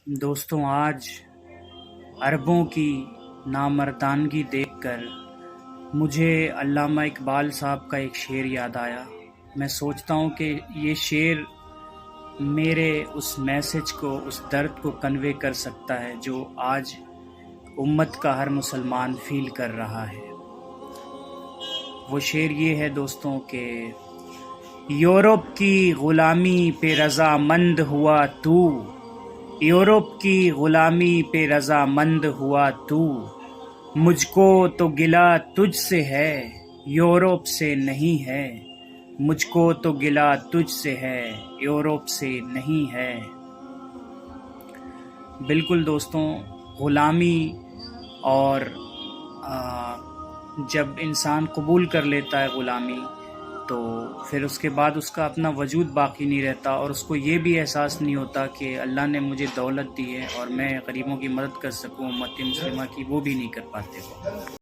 دوستوں، آج عربوں کی نامردانگی دیکھ کر مجھے علامہ اقبال صاحب کا ایک شعر یاد آیا۔ میں سوچتا ہوں کہ یہ شعر میرے اس میسج کو، اس درد کو کنوے کر سکتا ہے جو آج امت کا ہر مسلمان فیل کر رہا ہے۔ وہ شعر یہ ہے دوستوں کہ یورپ کی غلامی پہ رضا مند ہوا تو، یورپ کی غلامی پہ رضا مند ہوا تو، مجھ کو تو گلہ تجھ سے ہے یورپ سے نہیں ہے، مجھ کو تو گلہ تجھ سے ہے یورپ سے نہیں ہے۔ بالکل دوستوں، غلامی اور جب انسان قبول کر لیتا ہے غلامی تو پھر اس کے بعد اس کا اپنا وجود باقی نہیں رہتا، اور اس کو یہ بھی احساس نہیں ہوتا کہ اللہ نے مجھے دولت دی ہے اور میں غریبوں کی مدد کر سکوں، امت مسلمہ کی، وہ بھی نہیں کر پاتے وہ۔